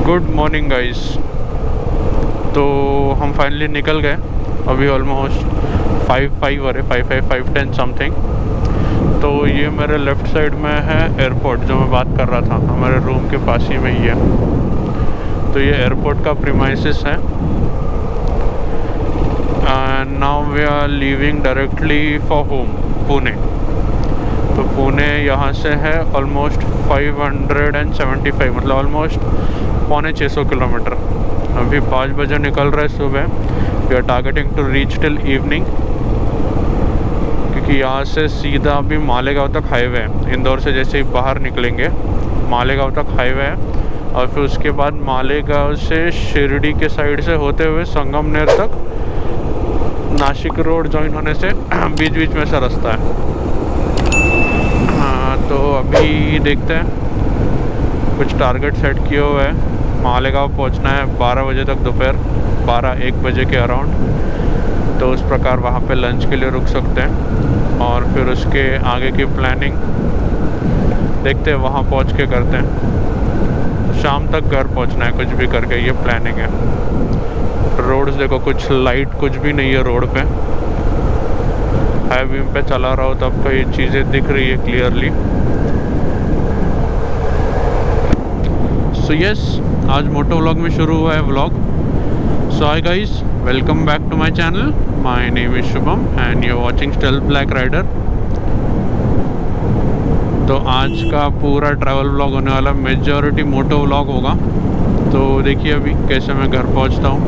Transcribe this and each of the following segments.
Good morning guys. तो हम finally निकल गए। अभी ऑलमोस्ट 5:10 समथिंग। तो ये मेरे लेफ़्ट साइड में है एयरपोर्ट, जो मैं बात कर रहा था, हमारे रूम के पास ही में ही है। तो ये एयरपोर्ट का प्रीमाइसेस है। And now we are leaving directly for home, Pune. तो पुणे यहाँ से है ऑलमोस्ट 575, मतलब ऑलमोस्ट 650 किलोमीटर। अभी 5 बजे निकल रहे सुबह। We are targeting to reach till evening, क्योंकि यहाँ से सीधा अभी मालेगांव तक हाईवे है। इंदौर से जैसे ही बाहर निकलेंगे मालेगांव तक हाईवे है, और फिर उसके बाद मालेगांव से शिरडी के साइड से होते हुए संगमनेर तक नासिक रोड ज्वाइन होने से बीच बीच में सा रास्ता है। तो अभी देखते हैं, कुछ टारगेट सेट किए हुए हैं। मालेगांव पहुंचना है 12 बजे तक, दोपहर 12-1 बजे के अराउंड। तो उस प्रकार वहाँ पे लंच के लिए रुक सकते हैं, और फिर उसके आगे की प्लानिंग देखते हैं, वहाँ पहुँच के करते हैं। शाम तक घर पहुँचना है कुछ भी करके, ये प्लानिंग है। रोड्स देखो, कुछ लाइट कुछ भी नहीं है रोड पे। हाई बीम पे चला रहा हूँ तब कई चीज़ें दिख रही है क्लियरली। सो यस, आज मोटो व्लॉग में शुरू हुआ है vlog. So hi guys, welcome back to my channel. My name is Shubham and you are watching stealth black rider. तो आज का पूरा ट्रैवल व्लॉग होने वाला, मेजॉरिटी मोटो व्लॉग होगा। तो देखिए अभी कैसे मैं घर पहुंचता हूं।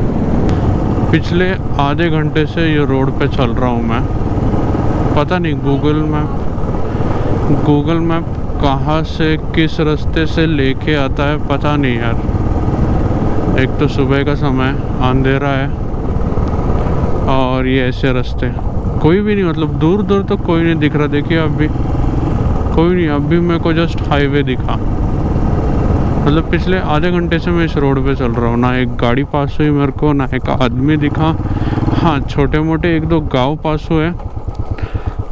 पिछले आधे घंटे से ये रोड पे चल रहा हूं मैं। पता नहीं गूगल मैप कहाँ से किस रास्ते से लेके आता है, पता नहीं यार। एक तो सुबह का समय, अंधेरा है, और ये ऐसे रास्ते कोई भी नहीं, मतलब दूर दूर तक कोई नहीं दिख रहा। देखिए अभी कोई नहीं, अभी मेरे को जस्ट हाईवे दिखा। मतलब पिछले आधे घंटे से मैं इस रोड पे चल रहा हूँ, ना एक गाड़ी पास हुई मेरे को, ना एक आदमी दिखा। हाँ, छोटे मोटे 1-2 गांव पास हुए,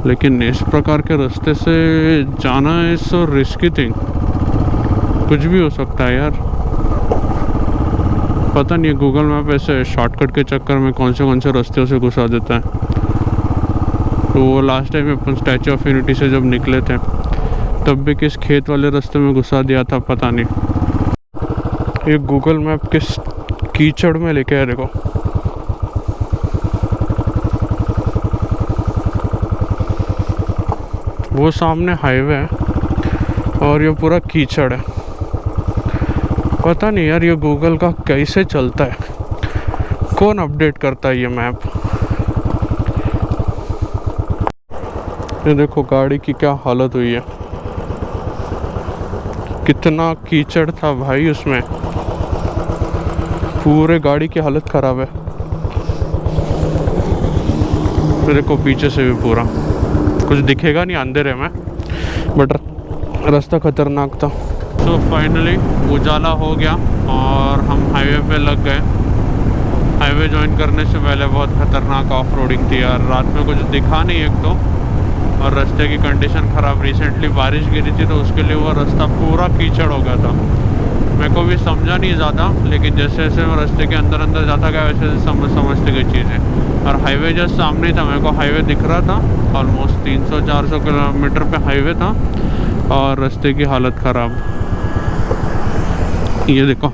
लेकिन इस प्रकार के रास्ते से जाना इज सो रिस्की थिंग। कुछ भी हो सकता है यार, पता नहीं है गूगल मैप ऐसे शॉर्टकट के चक्कर में कौन से रास्ते से घुसा देता है। तो वो last time upon statue of unity से जब निकले थे, तब भी किस खेत वाले रास्ते में घुसा दिया था, पता नहीं। ये गूगल मैप किस कीचड़ में लेके आया, देखो। वो सामने हाईवे है और ये पूरा कीचड़ है। पता नहीं यार, ये गूगल का कैसे चलता है, कौन अपडेट करता है ये मैप। ये देखो गाड़ी की क्या हालत हुई है, कितना कीचड़ था भाई उसमें। पूरे गाड़ी की हालत खराब है। तो देखो पीछे से भी पूरा कुछ दिखेगा नहीं अंधेरे में, बट रास्ता खतरनाक था। तो फाइनली उजाला हो गया और हम हाईवे पे लग गए। हाईवे ज्वाइन करने से पहले बहुत खतरनाक ऑफ रोडिंग थी यार। रात में कुछ दिखा नहीं एक तो, और रास्ते की कंडीशन ख़राब। रिसेंटली बारिश गिरी थी, तो उसके लिए वो रास्ता पूरा कीचड़ हो गया था। मेरे को भी समझा नहीं ज़्यादा, लेकिन जैसे जैसे मैं रास्ते के अंदर जाता गया वैसे वैसे समझते गई चीज़ें। और हाईवे जस्ट सामने था, मेरे को हाईवे दिख रहा था। ऑलमोस्ट 300-400 किलोमीटर पे हाईवे था, और रास्ते की हालत ख़राब। ये देखो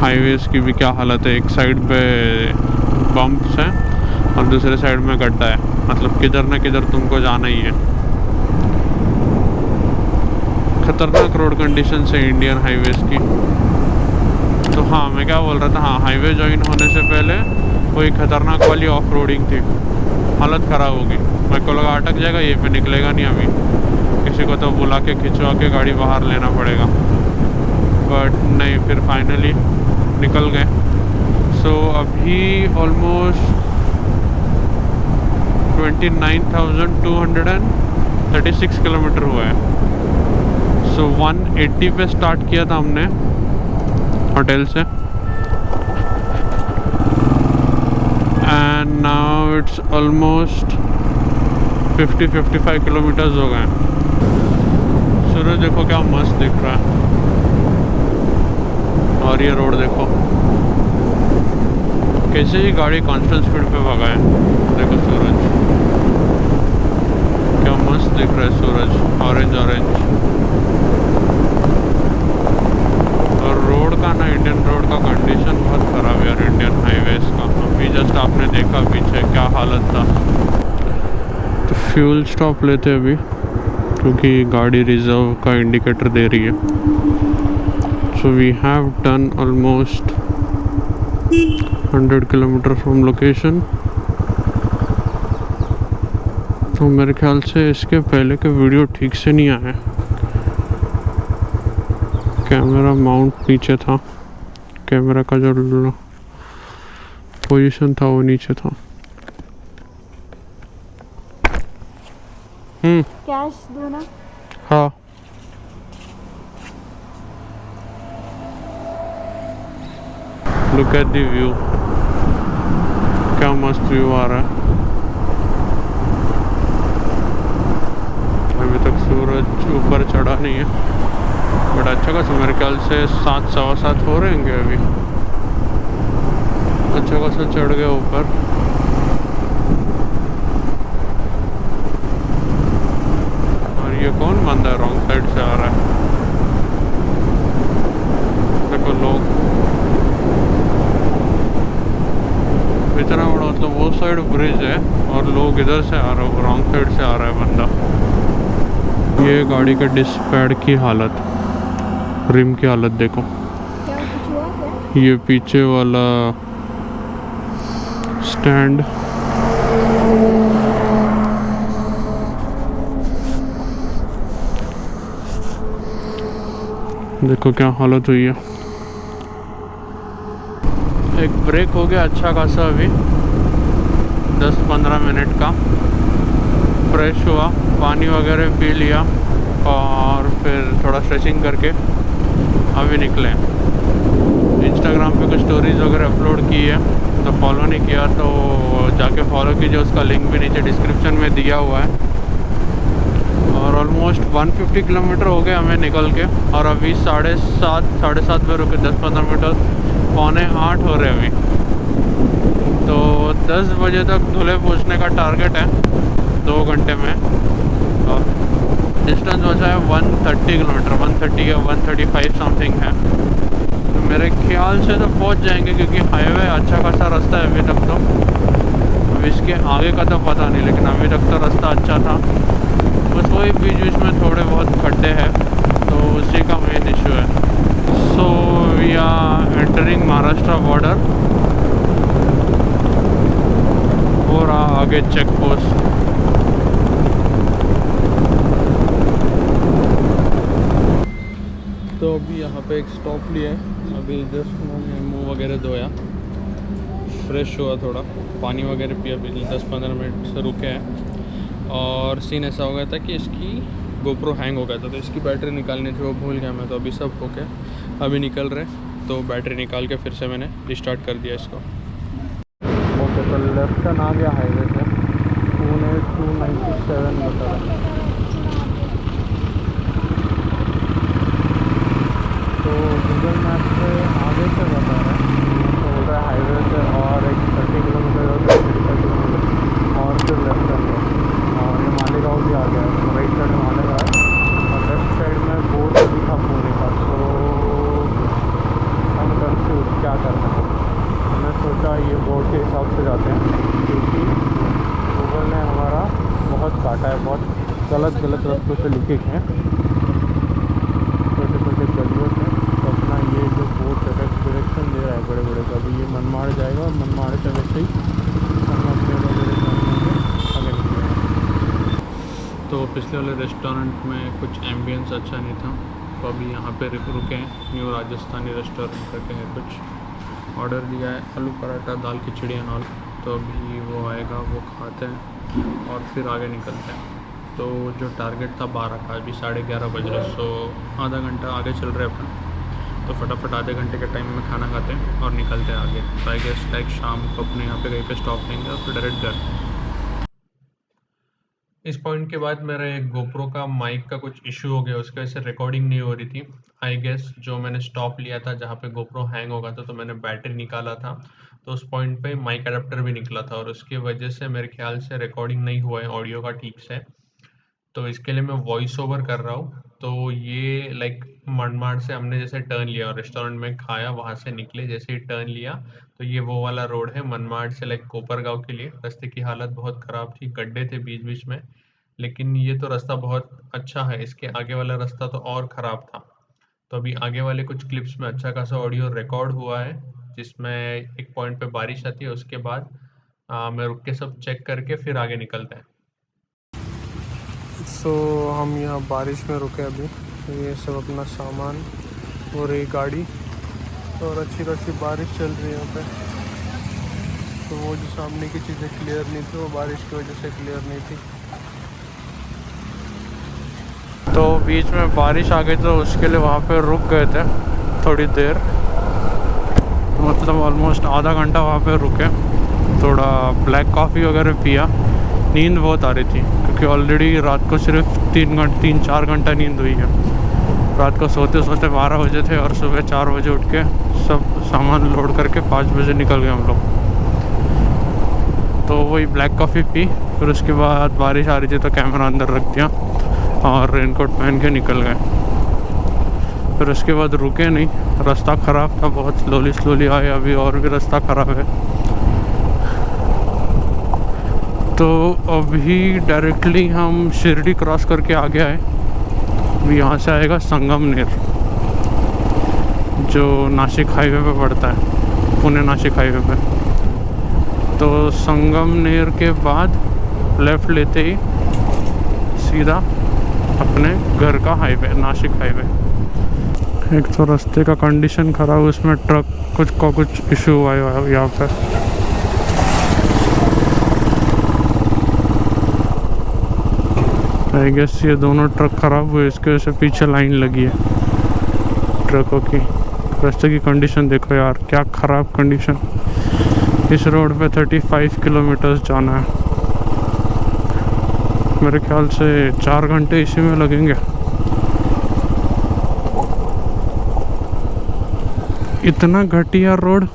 हाईवेज़ की भी क्या हालत है। एक साइड पे बम्प्स हैं और दूसरे साइड में गड्ढा है, मतलब किधर ना किधर तुमको जाना ही है। खतरनाक रोड कंडीशन है इंडियन हाईवेज़ की। तो हाँ, मैं क्या बोल रहा था, हाँ, हाईवे ज्वाइन होने से पहले कोई खतरनाक वाली ऑफ रोडिंग थी, हालत ख़राब होगी। मेरे को लगा अटक जाएगा, ये पे निकलेगा नहीं अभी, किसी को तो बुला के खिंचवा के गाड़ी बाहर लेना पड़ेगा। बट नहीं, फिर फाइनली निकल गए। सो अभी ऑलमोस्ट 29,236 किलोमीटर हुआ है। सो 180 पे स्टार्ट किया था हमने होटल से, and now it's almost 50-55 kilometres हो गए। सूरज देखो क्या मस्त दिख रहा है। और ये रोड देखो कैसे ही गाड़ी कांस्टेंट स्पीड पे भगा है। देखो सूरज क्या मस्त दिख रहा है, सूरज ऑरेंज ऑरेंज। और रोड का ना, इंडियन रोड का कंडीशन बहुत ख़राब है यार, इंडियन हाईवेज का। अभी जस्ट आपने देखा पीछे क्या हालत था। तो फ्यूल स्टॉप लेते अभी, क्योंकि गाड़ी रिजर्व का इंडिकेटर दे रही है। So we have done almost 100 kilometre from location. तो मेरे ख्याल से इसके पहले के वीडियो ठीक से नहीं आए, कैमरा माउंट नीचे था, कैमरा का जो पोजीशन था वो नीचे था। कैश दो ना। हाँ लुक एट द व्यू, क्या मस्त व्यू आ रहा है। अभी तक सूरज ऊपर चढ़ा नहीं है, बट अच्छा खासा मेरे ख्याल से 7 सवा 7 हो रहे होंगे अभी। अच्छा खासा चढ़ गया ऊपर। और ये कौन बंदा है रॉन्ग साइड से आ रहा है। देखो लोग इतना बड़ा, मतलब वो साइड ब्रिज है और लोग इधर से आ रहे हो, रॉन्ग साइड से आ रहा है बंदा। ये गाड़ी के डिस्क पैड की हालत, रिम की हालत देखो। क्या कुछ हुआ क्या? ये पीछे वाला स्टैंड देखो क्या हालत हुई है। एक ब्रेक हो गया अच्छा खासा अभी 10-15 मिनट का। फ्रेश हुआ, पानी वगैरह पी लिया और फिर थोड़ा स्ट्रेचिंग करके अभी निकले। इंस्टाग्राम पे कुछ स्टोरीज़ वगैरह अपलोड की है, तो फॉलो नहीं किया तो जाके फॉलो कीजिए, उसका लिंक भी नीचे डिस्क्रिप्शन में दिया हुआ है। और ऑलमोस्ट 150 किलोमीटर हो गए हमें निकल के, और अभी 7:30 पे रुके, 10-15 मिनट, 7:45 हो रहे अभी। तो 10 बजे तक धुले पहुंचने का टारगेट है 2 घंटे में। और डिस्टेंस बचा है 130 किलोमीटर, 130 या 135 समथिंग है। तो मेरे ख्याल से तो पहुंच जाएंगे, क्योंकि हाईवे अच्छा खासा रास्ता है अभी तक। तो अब इसके आगे का तो पता नहीं, लेकिन अभी तक तो रास्ता अच्छा था। बस वही बीच बीच में थोड़े बहुत खड्डे हैं, तो उसी का मेन इशू है। So we are entering Maharashtra border. हो रहा आगे चेक पोस्ट। तो अभी यहाँ पे एक स्टॉप लिया है। अभी जस्ट मैंने मुँह वगैरह धोया, फ्रेश हुआ, थोड़ा पानी वगैरह पिया, पिछले 10-15 मिनट से रुके हैं। और सीन ऐसा हो गया था कि इसकी गोप्रो हैंग हो गया था, तो इसकी बैटरी निकालनी थी, वो भूल गया मैं। तो अभी सब हो गया, अभी निकल रहे, तो बैटरी निकाल के फिर से मैंने रिस्टार्ट कर दिया इसको। ओके, तो लेफ्ट टर्न आ गया हाईवे से, पुणे 297 बता रहा है। तो गूगल मैप पे आगे से बता रहा है, तो बोल रहा है हाईवे से और एक 30 किलोमीटर और 35 किलोमीटर और फिर लेफ्ट टर्न है। और ये मालेगांव भी आ गया है, तो राइट साइड में मालेगांव है और लेफ्ट साइड में बोर्ड भी था पुणे का। तो हम कंफ्यूज क्या करना है। हमने सोचा ये बोर्ड के हिसाब से जाते हैं, क्योंकि गूगल ने हमारा बहुत काटा है, बहुत गलत रास्तों से लिखे हैं, छोटे छोटे गलियों से। तो अपना ये जो बोर्ड डायरेक्शन दे रहा है बड़े बड़े, कभी ये मनमाड़ जाएगा और मनमाड़ से वैसे ही हम अपने आगे निकलेंगे। तो पिछले वाले रेस्टोरेंट में कुछ एम्बियंस अच्छा नहीं था, तो अभी यहाँ पे रुके हैं। न्यू राजस्थानी रेस्टोरेंट करके है कुछ। ऑर्डर दिया है आलू पराठा, दाल खिचड़ी एंड ऑल। तो अभी वो आएगा, वो खाते हैं और फिर आगे निकलते हैं। तो जो टारगेट था 12 का, अभी 11:30 बज रहे, सो आधा घंटा आगे चल रहे अपन। तो फटाफट आधे घंटे के टाइम में खाना खाते हैं और निकलते हैं आगे। तो आई गेस लाइक शाम को अपने यहाँ पे कहीं पे स्टॉप लेंगे और फिर डायरेक्ट घर। इस पॉइंट के बाद मेरा एक गोप्रो का माइक का कुछ इशू हो गया, उसकी वजह से रिकॉर्डिंग नहीं हो रही थी। आई गेस जो मैंने स्टॉप लिया था जहाँ पे गोप्रो हैंग हो गया था, तो मैंने बैटरी निकाला था, तो उस पॉइंट पे माइक अडेप्टर भी निकला था और उसकी वजह से मेरे ख्याल से रिकॉर्डिंग नहीं हुआ है ऑडियो का ठीक से। तो इसके लिए मैं वॉइस ओवर कर रहा हूँ। तो ये लाइक मनमाड़ से हमने जैसे टर्न लिया और रेस्टोरेंट में खाया, वहाँ से निकले जैसे ही टर्न लिया, तो ये वो वाला रोड है मनमाड़ से लाइक कोपरगांव के लिए। रास्ते की हालत बहुत ख़राब थी, गड्ढे थे बीच बीच में, लेकिन ये तो रास्ता बहुत अच्छा है। इसके आगे वाला रास्ता तो और ख़राब था। तो अभी आगे वाले कुछ क्लिप्स में अच्छा खासा ऑडियो रिकॉर्ड हुआ है, जिसमें एक पॉइंट पे बारिश आती है, उसके बाद मैं रुक के सब चेक करके फिर आगे निकलते हैं। सो हम यहाँ बारिश में रुके अभी, ये सब अपना सामान और एक गाड़ी, और अच्छी खासी बारिश चल रही है यहाँ पे। तो वो जो सामने की चीज़ें क्लियर नहीं थी, वो बारिश की वजह से क्लियर नहीं थी। तो बीच में बारिश आ गई, तो उसके लिए वहाँ पे रुक गए थे थोड़ी देर, मतलब ऑलमोस्ट आधा घंटा वहाँ पे रुके। थोड़ा ब्लैक कॉफ़ी वगैरह पिया। नींद बहुत आ रही थी क्योंकि ऑलरेडी रात को सिर्फ 3-4 घंटा नींद हुई है। रात को सोते सोते 12 बजे थे और सुबह 4 बजे उठ के सब सामान लोड करके 5 बजे निकल गए हम लोग। तो वही ब्लैक कॉफ़ी पी, फिर उसके बाद बारिश आ रही थी तो कैमरा अंदर रख दिया और रेनकोट पहन के निकल गए। फिर उसके बाद रुके नहीं, रास्ता ख़राब था बहुत, स्लोली आए, अभी और भी रास्ता ख़राब है। तो अभी डायरेक्टली हम शिरडी क्रॉस करके आगे आए। अभी यहाँ से आएगा संगमनेर, जो नासिक हाईवे पे पड़ता है, पुणे नासिक हाईवे पे। तो संगमनेर के बाद लेफ़्ट लेते ही सीधा अपने घर का हाईवे, नासिक हाईवे। एक तो रास्ते का कंडीशन ख़राब, उसमें ट्रक कुछ इशू हुआ है यहाँ पर। आई गेस ये दोनों ट्रक ख़राब हुए, इसके वजह से पीछे लाइन लगी है ट्रकों की। रास्ते की कंडीशन देखो यार, क्या ख़राब कंडीशन। इस रोड पे 35 किलोमीटर जाना है, मेरे ख्याल से 4 घंटे इसी में लगेंगे। इतना घटिया रोड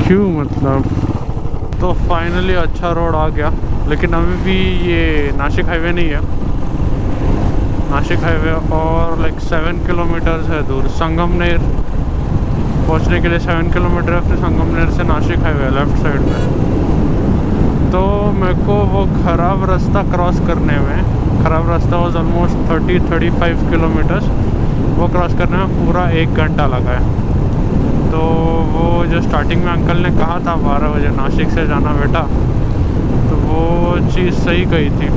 क्यों, मतलब। तो फाइनली अच्छा रोड आ गया, लेकिन अभी भी ये नासिक हाईवे नहीं है। नासिक हाईवे और लाइक 7 किलोमीटर्स है दूर। संगमनेर पहुंचने के लिए 7 किलोमीटर है, फिर संगमनेर से नासिक हाईवे लेफ्ट साइड में। तो मेरे को वो ख़राब रास्ता क्रॉस करने में, ख़राब रास्ता वॉज ऑलमोस्ट 30-35 किलोमीटर्स, वो क्रॉस करने में पूरा 1 घंटा लगा है। तो वो जो स्टार्टिंग में अंकल ने कहा था 12 बजे नासिक से जाना बेटा, तो वो चीज़ सही कही थी।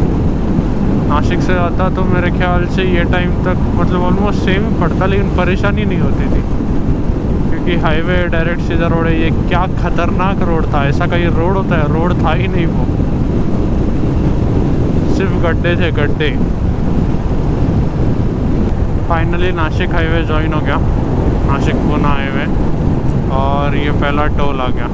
नासिक से आता तो मेरे ख्याल से ये टाइम तक मतलब ऑलमोस्ट सेम ही पड़ता, लेकिन परेशानी नहीं होती थी क्योंकि हाईवे डायरेक्ट सीधा रोड है। ये क्या खतरनाक रोड था, ऐसा कहीं रोड होता है? रोड था ही नहीं, वो सिर्फ गड्ढे थे, गड्ढे। फाइनली नासिक हाईवे ज्वाइन हो गया, नासिक पुणे हाईवे, और ये पहला टोल आ गया।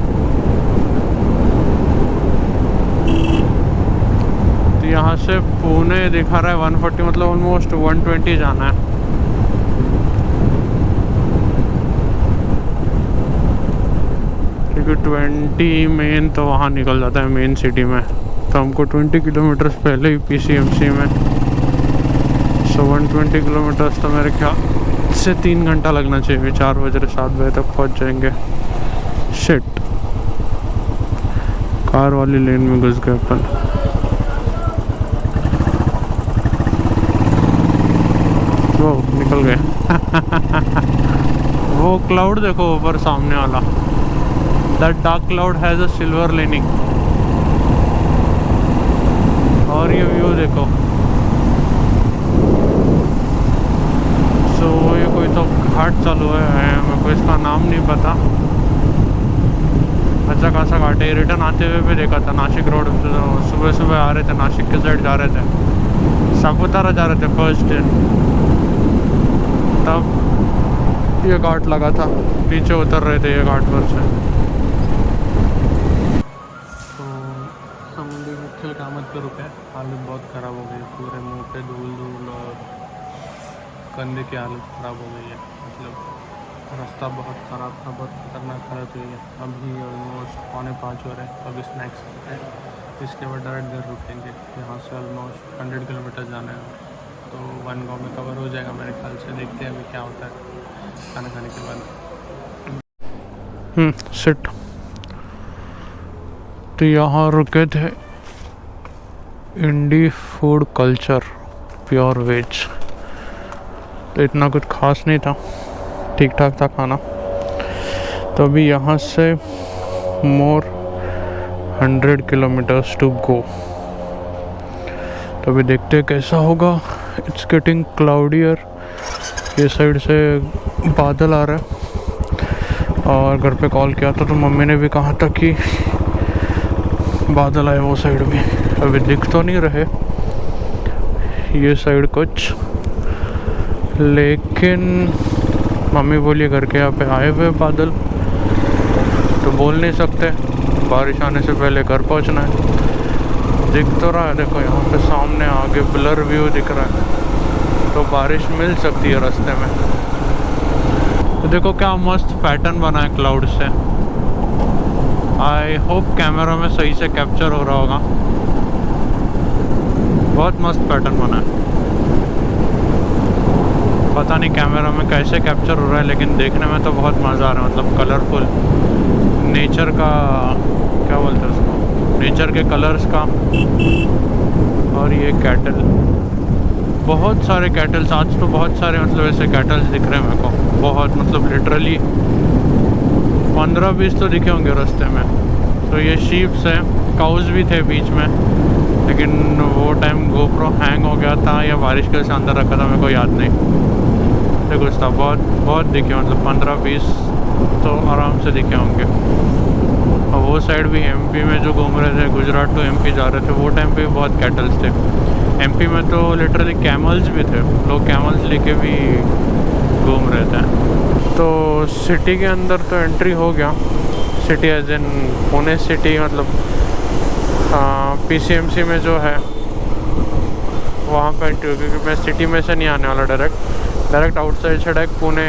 तो यहाँ से पुणे दिखा रहा है 140, मतलब ऑलमोस्ट 120 जाना है। क्योंकि 20 मेन तो वहाँ निकल जाता है मेन सिटी में, तो हमको 20 किलोमीटर पहले ही PCMC में। सो 120 किलोमीटर्स तो मेरे ख्याल से 3 घंटा लगना चाहिए। 4 बजे 7 बजे तक पहुँच जाएंगे। शिट, कार वाली लेन में घुस गए अपन। वो निकल गए। वो क्लाउड देखो ऊपर सामने वाला, that dark cloud has a silver lining. और ये व्यू देखो। सो ये कोई तो घाट चालू है, मेरे को इसका नाम नहीं पता। अच्छा खासा घाट है। रिटर्न आते हुए भी देखा था नासिक रोड, सुबह सुबह आ रहे थे, नासिक के साइड जा रहे थे, सापुतारा जा रहे थे फर्स्ट दिन, तब ये घाट लगा था, नीचे उतर रहे थे ये घाट पर से। तो हम विठ्ठल कामत पे रुके। हालत बहुत ख़राब हो गई, पूरे मुंह पे धूल धूल और कंधे की हालत ख़राब हो गई है। मतलब रास्ता बहुत ख़राब था, बहुत खतरनाक हालत हुई है। अभी ऑलमोस्ट 4:45 हो रहे हैं, तो अभी स्नैक्स खाते हैं, इसके बाद डायरेक्ट घर रुकेंगे। यहाँ से ऑलमोस्ट 100 किलोमीटर जाना है, तो वनगांव में कवर हो जाएगा मेरे ख्याल से। देखते हैं अभी क्या होता है खाना खाने के बाद। सिट। तो यहाँ रुके थे, इंडी फूड कल्चर प्योर वेज। तो इतना कुछ खास नहीं था, ठीक ठाक था खाना। तो अभी यहाँ से मोर 100 किलोमीटर्स टू गो। तो अभी देखते हैं कैसा होगा। इट्स गेटिंग क्लाउडियर, ये साइड से बादल आ रहा है। और घर पे कॉल किया था तो मम्मी ने भी कहा था कि बादल आए वो साइड भी। अभी दिख तो नहीं रहे ये साइड कुछ, लेकिन मम्मी बोली घर के यहाँ पे आए हुए बादल, तो बोल नहीं सकते, बारिश आने से पहले घर पहुँचना है। दिख तो रहा है, देखो यहाँ पे सामने आगे ब्लर व्यू दिख रहा है, तो बारिश मिल सकती है रास्ते में। तो देखो क्या मस्त पैटर्न बना है क्लाउड से। आई होप कैमरा में सही से कैप्चर हो रहा होगा। बहुत मस्त पैटर्न बना है, पता नहीं कैमरा में कैसे कैप्चर हो रहा है, लेकिन देखने में तो बहुत मज़ा आ रहा है। मतलब कलरफुल नेचर का, क्या बोलते हैं उसको, नेचर के कलर्स का। और ये कैटल, बहुत सारे कैटल्स आज तो, बहुत सारे मतलब ऐसे कैटल्स दिख रहे हैं मेरे को, बहुत मतलब लिटरली 15-20 तो दिखे होंगे रास्ते में। तो ये शीप्स है, काउज भी थे बीच में, लेकिन वो टाइम गोप्रो हैंग हो गया था या बारिश के से अंदर रखा था, मेरे को याद नहीं। तो कुछ था, बहुत दिखे, मतलब 15-20 तो आराम से दिखे होंगे। और वो साइड भी एमपी में जो घूम रहे थे, गुजरात टू एमपी जा रहे थे, वो टाइम पे भी बहुत कैटल्स थे। एमपी में तो लिटरली कैमल्स भी थे, लोग कैमल्स लेके भी घूम रहे थे। तो सिटी के अंदर तो एंट्री हो गया, city as in Pune city, मतलब पीसीएमसी में जो है वहाँ पे एंट्री हो गई, क्योंकि मैं सिटी में से नहीं आने वाला, डायरेक्ट आउटसाइड से डायरेक्ट पुणे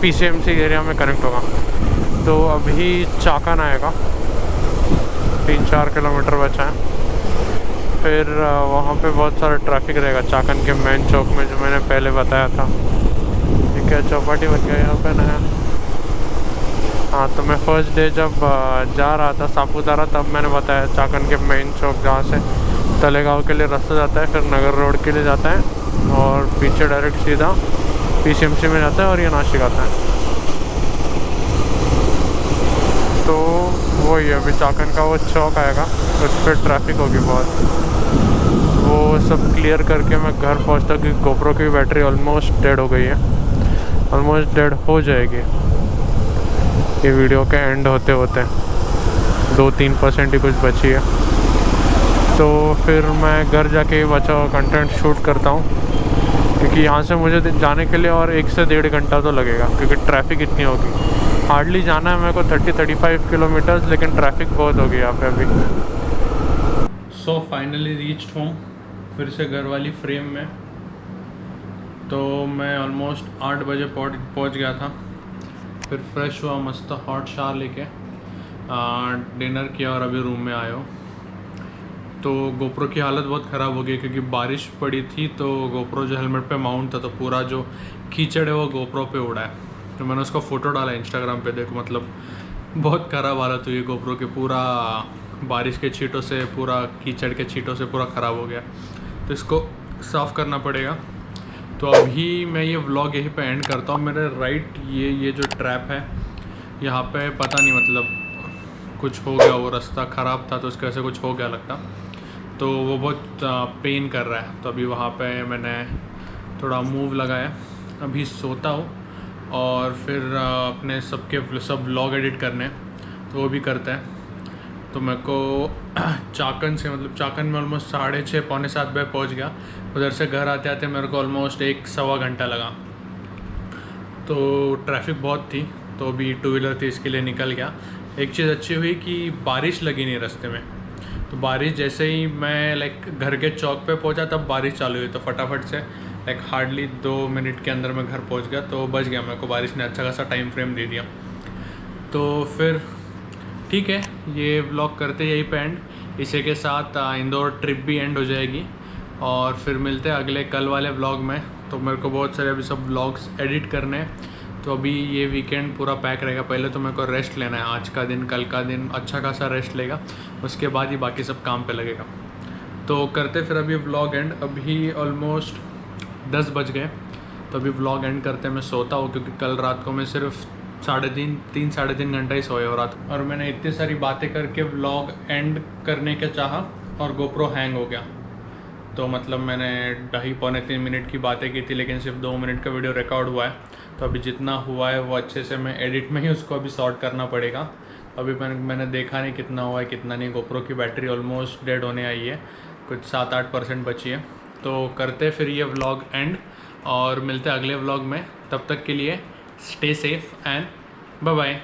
पीसीएमसी एरिया में कनेक्ट होगा। तो अभी चाकन आएगा, 3-4 किलोमीटर बचा है, फिर वहाँ पे बहुत सारा ट्रैफिक रहेगा चाकन के मेन चौक में, जो मैंने पहले बताया था। ठीक है, चौपाटी बन गया यहाँ पे नया। हाँ, तो मैं फर्स्ट डे जब जा रहा था सापुतारा, तब मैंने बताया चाकन के मेन चौक, जहाँ से तलेगांव के लिए रास्ता जाता है, फिर नगर रोड के लिए जाता है, और पीछे डायरेक्ट सीधा पीसीएमसी में जाता है, और ये नासिक आता है। तो वही अभी चाकन का वो चौक आएगा, उस पर ट्रैफिक होगी बहुत। वो सब क्लियर करके मैं घर पहुंचता, कि गोप्रो की बैटरी ऑलमोस्ट डेड हो गई है, ऑलमोस्ट डेड हो जाएगी ये वीडियो के एंड होते होते, 2-3% ही कुछ बची है। तो फिर मैं घर जाके बचा हुआ कंटेंट शूट करता हूँ, क्योंकि यहाँ से मुझे जाने के लिए और 1 से 1.5 घंटा तो लगेगा, क्योंकि ट्रैफिक इतनी होगी। हार्डली जाना है मेरे को 30-35 किलोमीटर्स, लेकिन ट्रैफिक बहुत होगी यहाँ पे अभी। सो फाइनली रीच्ड होम, फिर से घर वाली फ्रेम में। तो मैं ऑलमोस्ट 8 बजे पहुँच गया था, फिर फ्रेश हुआ, मस्त हॉट शावर लेके डिनर किया, और अभी रूम में आया हूँ। तो गोप्रो की हालत बहुत ख़राब हो गई, क्योंकि बारिश पड़ी थी, तो गोप्रो जो हेलमेट पे माउंट था, तो पूरा जो कीचड़ है वो गोप्रो पे उड़ा है। तो मैंने उसका फ़ोटो डाला इंस्टाग्राम पे, देखो मतलब बहुत ख़राब हालत हुई गोप्रो की, पूरा बारिश के छींटों से, पूरा कीचड़ के छींटों से पूरा ख़राब हो गया। तो इसको साफ़ करना पड़ेगा। तो अभी मैं ये व्लॉग यहीं पे एंड करता हूँ। मेरे राइट ये जो ट्रैप है, यहाँ पे पता नहीं मतलब कुछ हो गया, वो रास्ता ख़राब था, तो उसकी वजह से कुछ हो गया लगता, तो वो बहुत पेन कर रहा है। तो अभी वहाँ पे मैंने थोड़ा मूव लगाया, अभी सोता हूँ, और फिर अपने सब व्लॉग एडिट करने, तो वो भी करते हैं। तो मेरे को चाकन से, मतलब चाकन में ऑलमोस्ट 6:30 पौने 7 बजे पहुँच गया। उधर से घर आते आते मेरे को ऑलमोस्ट 1-1.25 घंटा लगा। तो ट्रैफिक बहुत थी, तो अभी 2 व्हीलर थी, इसके लिए निकल गया। एक चीज़ अच्छी हुई कि बारिश लगी नहीं रास्ते में, तो बारिश जैसे ही मैं लाइक घर के चौक पे पहुंचा तब बारिश चालू हुई, तो फटाफट से लाइक हार्डली 2 मिनट के अंदर मैं घर पहुंच गया, तो बच गया मेरे को, बारिश ने अच्छा खासा टाइम फ्रेम दे दिया। तो फिर ठीक है, ये व्लॉग करते यहीं पे एंड, इसी के साथ इंदौर ट्रिप भी एंड हो जाएगी और फिर मिलते हैं अगले कल वाले व्लॉग में। तो मेरे को बहुत सारे अभी सब व्लॉग्स एडिट करने हैं, तो अभी ये वीकेंड पूरा पैक रहेगा। पहले तो मेरे को रेस्ट लेना है, आज का दिन कल का दिन अच्छा खासा रेस्ट लेगा, उसके बाद ही बाकी सब काम पे लगेगा। तो करते फिर अभी व्लॉग एंड, अभी ऑलमोस्ट 10 बज गए, तो अभी व्लॉग एंड करते मैं सोता हूँ, क्योंकि कल रात को मैं सिर्फ 3.5 घंटा ही सोया हो रात, और मैंने इतनी सारी बातें करके व्लॉग एंड करने का चाहा और गोप्रो हैंग हो गया। तो मतलब मैंने 2.5-3 मिनट की बातें की थी, लेकिन सिर्फ 2 मिनट का वीडियो रिकॉर्ड हुआ है। तो अभी जितना हुआ है वो अच्छे से मैं एडिट में ही उसको अभी सॉर्ट करना पड़ेगा। अभी मैंने देखा नहीं कितना हुआ है कितना नहीं। गोप्रो की बैटरी ऑलमोस्ट डेड होने आई है, कुछ 7-8% बची है। तो करते फिर ये व्लॉग एंड और मिलते अगले व्लॉग में, तब तक के लिए stay safe and bye bye.